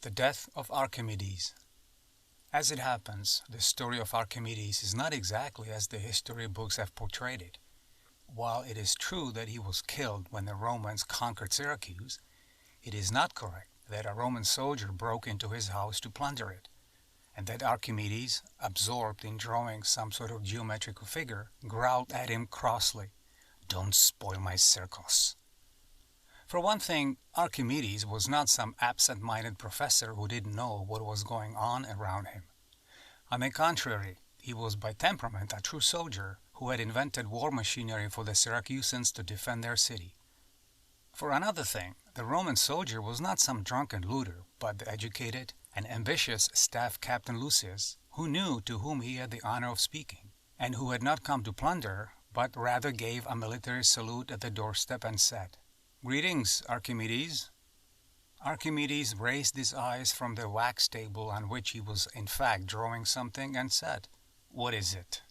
The death of Archimedes. As it happens, the story of Archimedes is not exactly as the history books have portrayed it. While it is true that he was killed when the Romans conquered Syracuse, it is not correct that a Roman soldier broke into his house to plunder it, and that Archimedes, absorbed in drawing some sort of geometrical figure, growled at him crossly, "Don't spoil my circus." For one thing, Archimedes was not some absent-minded professor who didn't know what was going on around him. On the contrary, he was by temperament a true soldier who had invented war machinery for the Syracusans to defend their city. For another thing, the Roman soldier was not some drunken looter, but the educated and ambitious staff captain Lucius, who knew to whom he had the honor of speaking, and who had not come to plunder, but rather gave a military salute at the doorstep and said, "Greetings, Archimedes." Archimedes raised his eyes from the wax table on which he was in fact drawing something and said, "What is it?"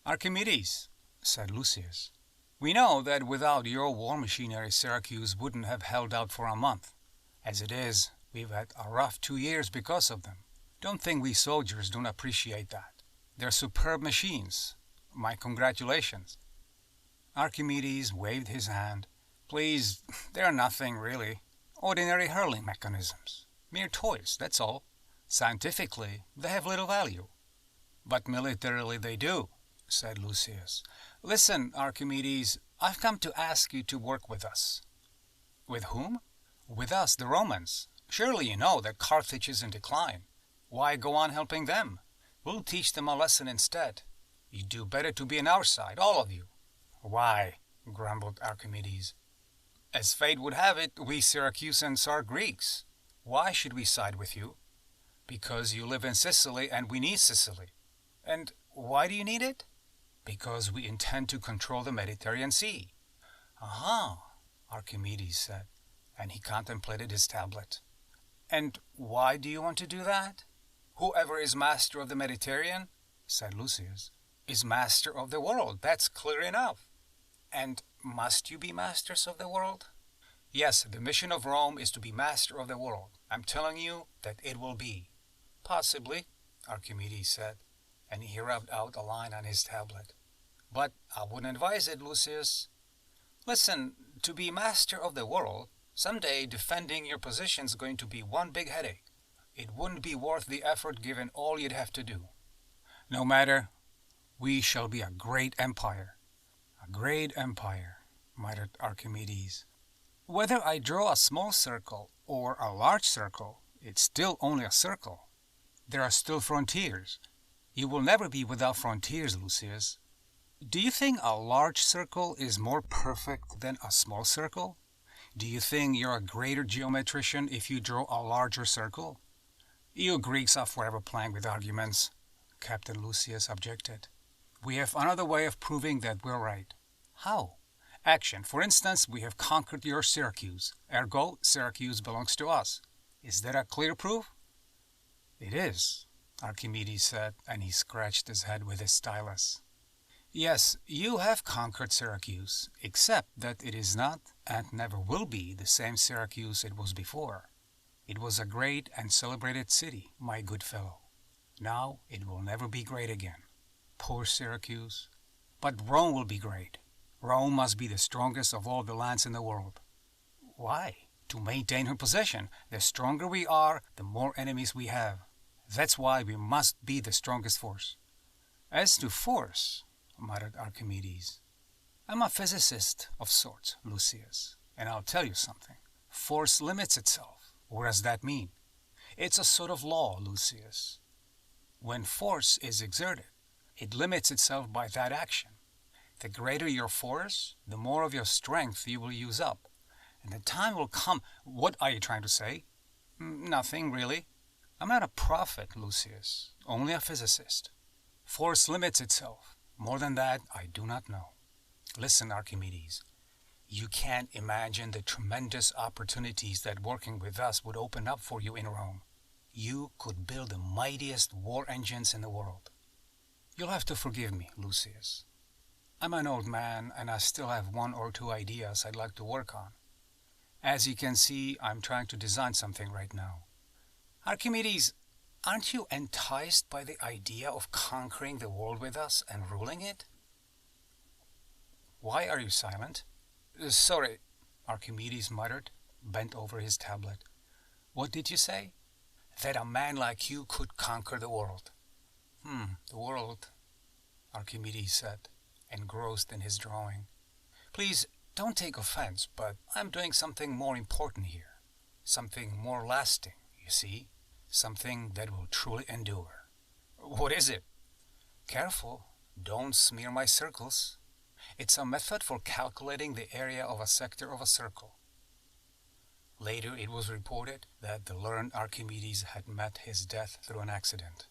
"Archimedes," said Lucius, "we know that without your war machinery Syracuse wouldn't have held out for a month. As it is, we've had a rough 2 years because of them. Don't think we soldiers don't appreciate that. They're superb machines. My congratulations." Archimedes waved his hand. "Please, they're nothing really. Ordinary hurling mechanisms. Mere toys, that's all. Scientifically, they have little value." "But militarily they do," said Lucius. "Listen, Archimedes, I've come to ask you to work with us." "With whom?" "With us, the Romans. Surely you know that Carthage is in decline. Why go on helping them? We'll teach them a lesson instead. You'd do better to be on our side, all of you." "Why?" grumbled Archimedes. "As fate would have it, we Syracusans are Greeks. Why should we side with you?" "Because you live in Sicily and we need Sicily." "And why do you need it?" "Because we intend to control the Mediterranean Sea." "Aha," Archimedes said, and he contemplated his tablet. "And why do you want to do that?" "Whoever is master of the Mediterranean," said Lucius, "is master of the world. That's clear enough." "And must you be masters of the world?" "Yes, the mission of Rome is to be master of the world. I'm telling you that it will be." "Possibly," Archimedes said, and he rubbed out a line on his tablet. "But I wouldn't advise it, Lucius. Listen, to be master of the world, someday defending your position's going to be one big headache. It wouldn't be worth the effort given all you'd have to do." "No matter. We shall be a great empire." "A great empire," muttered Archimedes. "Whether I draw a small circle or a large circle, it's still only a circle. There are still frontiers. You will never be without frontiers, Lucius. Do you think a large circle is more perfect than a small circle? Do you think you're a greater geometrician if you draw a larger circle?" "You Greeks are forever playing with arguments," Captain Lucius objected. "We have another way of proving that we're right." "How?" "Action. For instance, we have conquered your Syracuse. Ergo, Syracuse belongs to us. Is that a clear proof?" "It is," Archimedes said, and he scratched his head with his stylus. "Yes, you have conquered Syracuse, except that it is not and never will be the same Syracuse it was before. It was a great and celebrated city, my good fellow. Now it will never be great again. Poor Syracuse. But Rome will be great. Rome must be the strongest of all the lands in the world." "Why?" "To maintain her position. The stronger we are, the more enemies we have. That's why we must be the strongest force." "As to force," muttered Archimedes, "I'm a physicist of sorts, Lucius, and I'll tell you something. Force limits itself. What does that mean?" "It's a sort of law, Lucius. When force is exerted, it limits itself by that action. The greater your force, the more of your strength you will use up. And the time will come—" "What are you trying to say?" "Nothing, really. I'm not a prophet, Lucius, only a physicist. Force limits itself. More than that, I do not know. Listen, Archimedes. You can't imagine the tremendous opportunities that working with us would open up for you in Rome. You could build the mightiest war engines in the world." "You'll have to forgive me, Lucius. I'm an old man, and I still have 1 or 2 ideas I'd like to work on. As you can see, I'm trying to design something right now. Archimedes, aren't you enticed by the idea of conquering the world with us and ruling it? Why are you silent? Sorry, Archimedes muttered, bent over his tablet. What did you say? That a man like you could conquer the world. The world, Archimedes said, engrossed in his drawing. Please, don't take offense, but I'm doing something more important here. Something more lasting, you see? Something that will truly endure. What is it? Careful, don't smear my circles. It's a method for calculating the area of a sector of a circle. Later it was reported that the learned Archimedes had met his death through an accident.